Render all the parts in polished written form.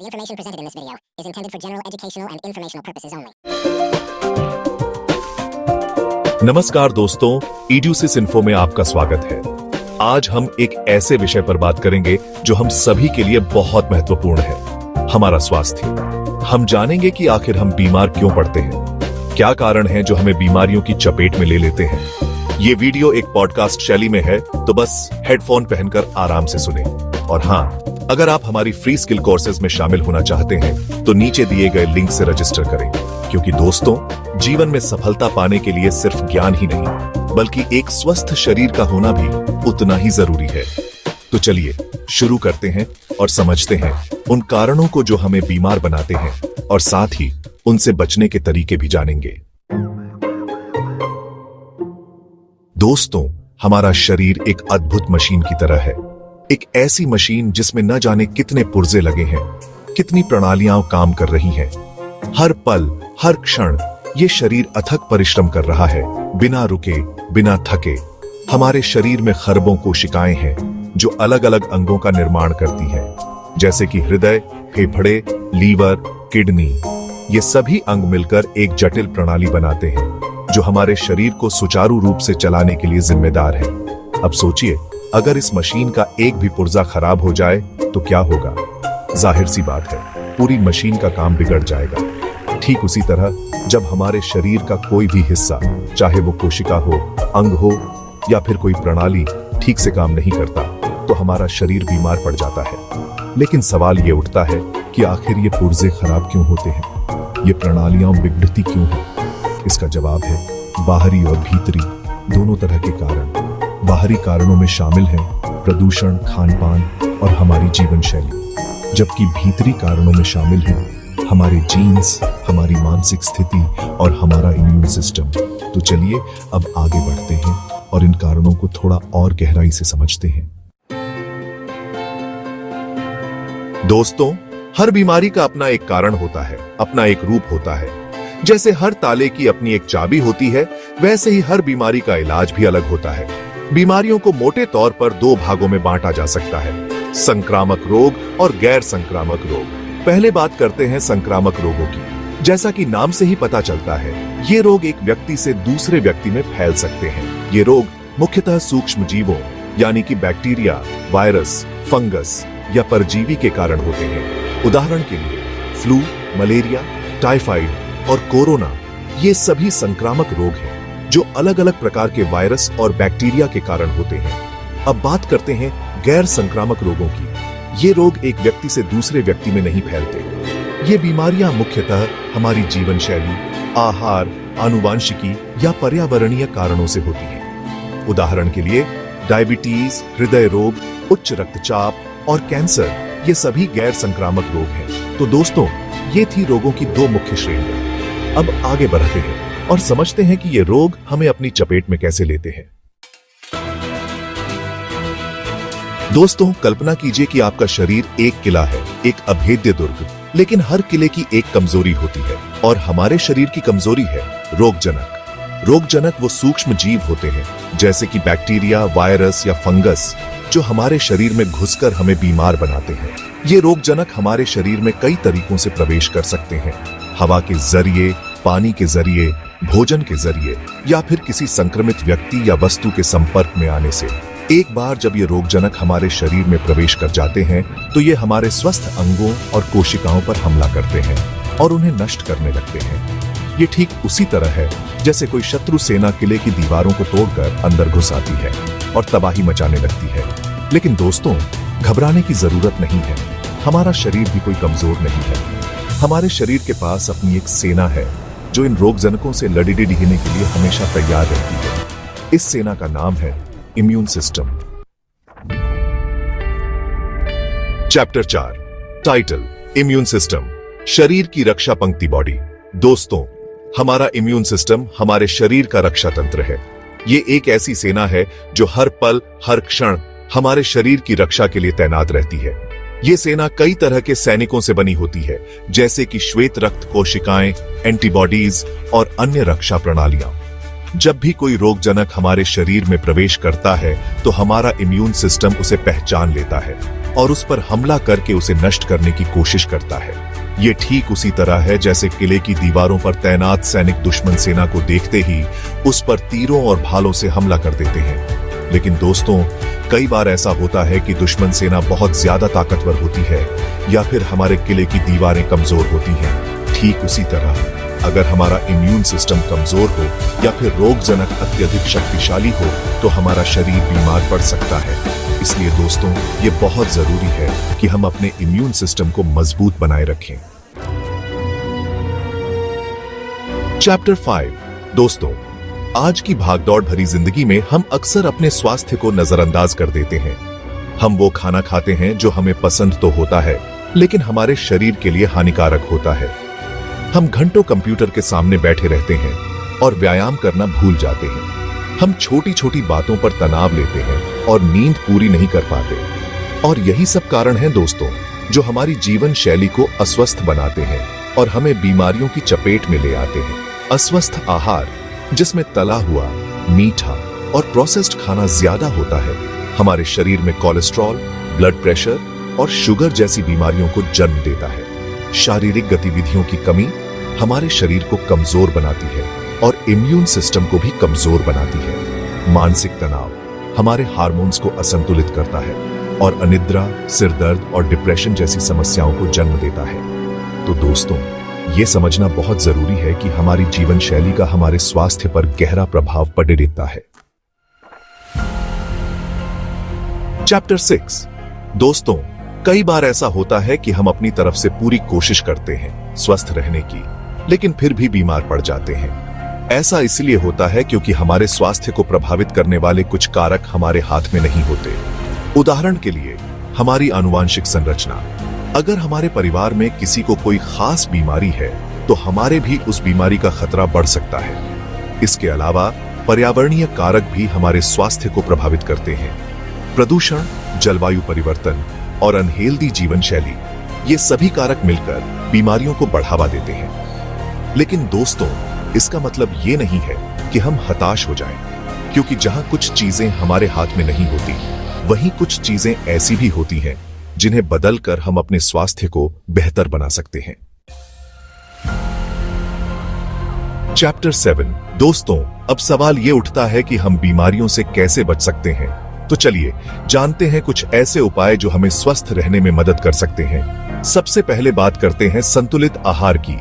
The information presented in this video is intended for general educational and informational purposes only. नमस्कार दोस्तों, EDUSYS info में आपका स्वागत है। आज हम एक ऐसे विषय पर बात करेंगे जो हम सभी के लिए बहुत महत्वपूर्ण है, हमारा स्वास्थ्य। हम जानेंगे कि आखिर हम बीमार क्यों पड़ते हैं, क्या कारण है जो हमें बीमारियों की चपेट में ले लेते हैं। ये वीडियो एक पॉडकास्ट शैली में है, तो बस हेडफोन पहनकर आराम से सुने। और हाँ, अगर आप हमारी फ्री स्किल कोर्सेज में शामिल होना चाहते हैं तो नीचे दिए गए लिंक से रजिस्टर करें, क्योंकि दोस्तों, जीवन में सफलता पाने के लिए सिर्फ ज्ञान ही नहीं बल्कि एक स्वस्थ शरीर का होना भी उतना ही जरूरी है। तो चलिए शुरू करते हैं और समझते हैं उन कारणों को जो हमें बीमार बनाते हैं, और साथ ही उनसे बचने के तरीके भी जानेंगे। दोस्तों, हमारा शरीर एक अद्भुत मशीन की तरह है, एक ऐसी मशीन जिसमें न जाने कितने पुर्जे लगे हैं, कितनी प्रणालियां काम कर रही हैं। हर पल, हर क्षण ये शरीर अथक परिश्रम कर रहा है, बिना रुके, बिना थके। हमारे शरीर में खरबों कोशिकाएं हैं जो अलग अलग अंगों का निर्माण करती हैं, जैसे कि हृदय, फेफड़े, लीवर, किडनी। ये सभी अंग मिलकर एक जटिल प्रणाली बनाते हैं जो हमारे शरीर को सुचारू रूप से चलाने के लिए जिम्मेदार है। अब सोचिए, अगर इस मशीन का एक भी पुर्जा खराब हो जाए तो क्या होगा? जाहिर सी बात है, पूरी मशीन का काम बिगड़ जाएगा। ठीक उसी तरह जब हमारे शरीर का कोई भी हिस्सा, चाहे वो कोशिका हो, अंग हो या फिर कोई प्रणाली, ठीक से काम नहीं करता तो हमारा शरीर बीमार पड़ जाता है। लेकिन सवाल ये उठता है कि आखिर ये पुर्जे खराब क्यों होते हैं, ये प्रणालियां बिगड़ती क्यों हैं? इसका जवाब है बाहरी और भीतरी दोनों तरह के कारण। बाहरी कारणों में शामिल हैं प्रदूषण, खान-पान और हमारी जीवन शैली, जबकि भीतरी कारणों में शामिल हैं हमारे जीन्स, हमारी मानसिक स्थिति और हमारा इम्यून सिस्टम। तो चलिए अब आगे बढ़ते हैं और इन कारणों को थोड़ा और गहराई से समझते हैं। दोस्तों, हर बीमारी का अपना एक कारण होता है, अपना एक रूप होता है। जैसे हर ताले की अपनी एक चाबी होती है, वैसे ही हर बीमारी का इलाज भी अलग होता है। बीमारियों को मोटे तौर पर दो भागों में बांटा जा सकता है, संक्रामक रोग और गैर संक्रामक रोग। पहले बात करते हैं संक्रामक रोगों की। जैसा कि नाम से ही पता चलता है, ये रोग एक व्यक्ति से दूसरे व्यक्ति में फैल सकते हैं। ये रोग मुख्यतः सूक्ष्म जीवों यानी कि बैक्टीरिया, वायरस, फंगस या परजीवी के कारण होते हैं। उदाहरण के लिए फ्लू, मलेरिया, टाइफाइड और कोरोना, ये सभी संक्रामक रोग हैं जो अलग अलग प्रकार के वायरस और बैक्टीरिया के कारण होते हैं। अब बात करते हैं गैर संक्रामक रोगों की। ये रोग एक व्यक्ति से दूसरे व्यक्ति में नहीं फैलते। ये बीमारियां मुख्यतः हमारी जीवन शैली, आहार, आनुवांशिकी या पर्यावरणीय कारणों से होती हैं। उदाहरण के लिए डायबिटीज, हृदय रोग, उच्च रक्तचाप और कैंसर, ये सभी गैर संक्रामक रोग हैं। तो दोस्तों, ये थी रोगों की दो मुख्य श्रेणियां। अब आगे बढ़ते हैं और समझते हैं कि ये रोग हमें अपनी चपेट में कैसे लेते हैं। दोस्तों, कल्पना कीजिए कि आपका शरीर एक किला है, एक अभेद्य दुर्ग। लेकिन हर किले की एक कमजोरी होती है, और हमारे शरीर की कमजोरी है रोगजनक। रोगजनक वो सूक्ष्म जीव होते हैं, जैसे कि बैक्टीरिया, वायरस या फंगस, जो हमारे शरीर में घुसकर हमें बीमार बनाते हैं। ये रोगजनक हमारे शरीर में कई तरीकों से प्रवेश कर सकते हैं, हवा के जरिए, पानी के जरिए, भोजन के जरिए या फिर किसी संक्रमित व्यक्ति या वस्तु के संपर्क में आने से। एक बार जब ये रोगजनक हमारे शरीर में प्रवेश कर जाते हैं तो ये हमारे स्वस्थ अंगों और कोशिकाओं पर हमला करते हैं और उन्हें नष्ट करने लगते हैं। ये ठीक उसी तरह है जैसे कोई शत्रु सेना किले की दीवारों को तोड़कर अंदर घुस आती है और तबाही मचाने लगती है। लेकिन दोस्तों, घबराने की जरूरत नहीं है। हमारा शरीर भी कोई कमजोर नहीं है। हमारे शरीर के पास अपनी एक सेना है जो इन रोगजनकों से लड़ने के लिए हमेशा तैयार रहती है। इस सेना का नाम है immune system. Chapter 4, title, immune system, शरीर की रक्षा पंक्ति बॉडी। दोस्तों, हमारा इम्यून सिस्टम हमारे शरीर का रक्षा तंत्र है। ये एक ऐसी सेना है जो हर पल, हर क्षण हमारे शरीर की रक्षा के लिए तैनात रहती है। ये सेना कई तरह के सैनिकों से बनी होती है, जैसे कि श्वेत रक्त कोशिकाएं, एंटीबॉडीज और अन्य रक्षा प्रणालियां। जब भी कोई रोगजनक हमारे शरीर में प्रवेश करता है तो हमारा इम्यून सिस्टम उसे पहचान लेता है और उस पर हमला करके उसे नष्ट करने की कोशिश करता है। ये ठीक उसी तरह है जैसे किले की दीवारों पर तैनात सैनिक दुश्मन सेना को देखते ही उस पर तीरों और भालों से हमला कर देते हैं। लेकिन दोस्तों, कई बार ऐसा होता है कि दुश्मन सेना बहुत ज्यादा ताकतवर होती है या फिर हमारे किले की दीवारें कमजोर होती हैं। ठीक उसी तरह अगर हमारा इम्यून सिस्टम कमजोर हो या फिर रोगजनक अत्यधिक शक्तिशाली हो तो हमारा शरीर बीमार पड़ सकता है। इसलिए दोस्तों, ये बहुत जरूरी है कि हम अपने इम्यून सिस्टम को मजबूत बनाए रखें। चैप्टर 5। दोस्तों, आज की भागदौड़ भरी जिंदगी में हम अक्सर अपने स्वास्थ्य को नजरअंदाज कर देते हैं। हम वो खाना खाते हैं जो हमें पसंद तो होता है लेकिन हमारे शरीर के लिए हानिकारक होता है। हम घंटों कंप्यूटर के सामने बैठे रहते हैं और व्यायाम करना भूल जाते हैं। हम छोटी छोटी बातों पर तनाव लेते हैं और नींद पूरी नहीं कर पाते। और यही सब कारण है दोस्तों, जो हमारी जीवन शैली को अस्वस्थ बनाते हैं और हमें बीमारियों की चपेट में ले आते हैं। अस्वस्थ आहार, जिसमें तला हुआ, मीठा और प्रोसेस्ड खाना ज्यादा होता है, हमारे शरीर में कोलेस्ट्रॉल, ब्लड प्रेशर और शुगर जैसी बीमारियों को जन्म देता है। शारीरिक गतिविधियों की कमी हमारे शरीर को कमजोर बनाती है और इम्यून सिस्टम को भी कमजोर बनाती है। मानसिक तनाव हमारे हार्मोन्स को असंतुलित करता है और अनिद्रा, सिरदर्द और डिप्रेशन जैसी समस्याओं को जन्म देता है। तो दोस्तों, ये समझना बहुत जरूरी है कि हमारी जीवन शैली का हमारे स्वास्थ्य पर गहरा प्रभाव पड़े रहता है। चैप्टर 6। दोस्तों, कई बार ऐसा होता है कि हम अपनी तरफ से पूरी कोशिश करते हैं स्वस्थ रहने की, लेकिन फिर भी बीमार पड़ जाते हैं। ऐसा इसलिए होता है क्योंकि हमारे स्वास्थ्य को प्रभावित करने वाले कुछ कारक हमारे हाथ में नहीं होते। उदाहरण के लिए, हमारी आनुवांशिक संरचना। अगर हमारे परिवार में किसी को कोई खास बीमारी है तो हमारे भी उस बीमारी का खतरा बढ़ सकता है। इसके अलावा पर्यावरणीय कारक भी हमारे स्वास्थ्य को प्रभावित करते हैं। प्रदूषण, जलवायु परिवर्तन और अनहेल्दी जीवन शैली, ये सभी कारक मिलकर बीमारियों को बढ़ावा देते हैं। लेकिन दोस्तों, इसका मतलब ये नहीं है कि हम हताश हो जाएं, क्योंकि जहां कुछ चीजें हमारे हाथ में नहीं होती, वहीं कुछ चीजें ऐसी भी होती हैं जिन्हें बदलकर हम अपने स्वास्थ्य को बेहतर बना सकते हैं। चैप्टर 7। दोस्तों, अब सवाल ये उठता है कि हम बीमारियों से कैसे बच सकते हैं। तो चलिए जानते हैं कुछ ऐसे उपाय जो हमें स्वस्थ रहने में मदद कर सकते हैं। सबसे पहले बात करते हैं संतुलित आहार की।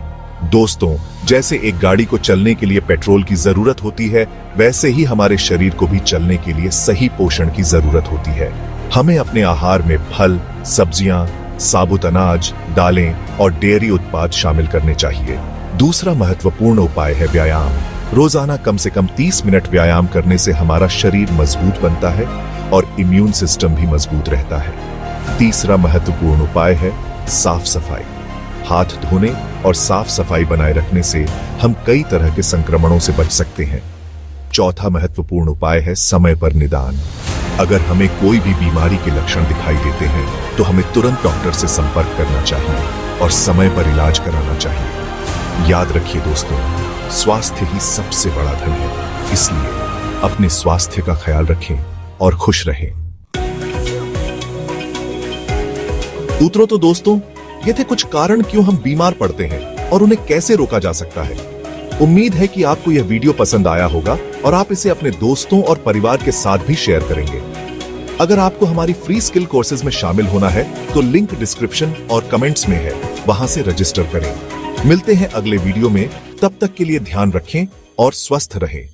दोस्तों, जैसे एक गाड़ी को चलने के लिए पेट्रोल की जरूरत होती है, वैसे ही हमारे शरीर को भी चलने के लिए सही पोषण की जरूरत होती है। हमें अपने आहार में फल, सब्जियां, साबुत अनाज, दालें और डेयरी उत्पाद शामिल करने चाहिए। दूसरा महत्वपूर्ण उपाय है व्यायाम। रोजाना कम से कम 30 मिनट व्यायाम करने से हमारा शरीर मजबूत बनता है और इम्यून सिस्टम भी मजबूत रहता है। तीसरा महत्वपूर्ण उपाय है साफ सफाई। हाथ धोने और साफ सफाई बनाए रखने से हम कई तरह के संक्रमणों से बच सकते हैं। चौथा महत्वपूर्ण उपाय है समय पर निदान। अगर हमें कोई भी बीमारी के लक्षण दिखाई देते हैं तो हमें तुरंत डॉक्टर से संपर्क करना चाहिए और समय पर इलाज कराना चाहिए। याद रखिए दोस्तों, स्वास्थ्य ही सबसे बड़ा धन है, इसलिए अपने स्वास्थ्य का ख्याल रखें और खुश रहें। सूत्रों तो दोस्तों, ये थे कुछ कारण क्यों हम बीमार पड़ते हैं और उन्हें कैसे रोका जा सकता है। उम्मीद है कि आपको यह वीडियो पसंद आया होगा और आप इसे अपने दोस्तों और परिवार के साथ भी शेयर करेंगे। अगर आपको हमारी फ्री स्किल कोर्सेज में शामिल होना है तो लिंक डिस्क्रिप्शन और कमेंट्स में है, वहां से रजिस्टर करें। मिलते हैं अगले वीडियो में, तब तक के लिए ध्यान रखें और स्वस्थ रहें।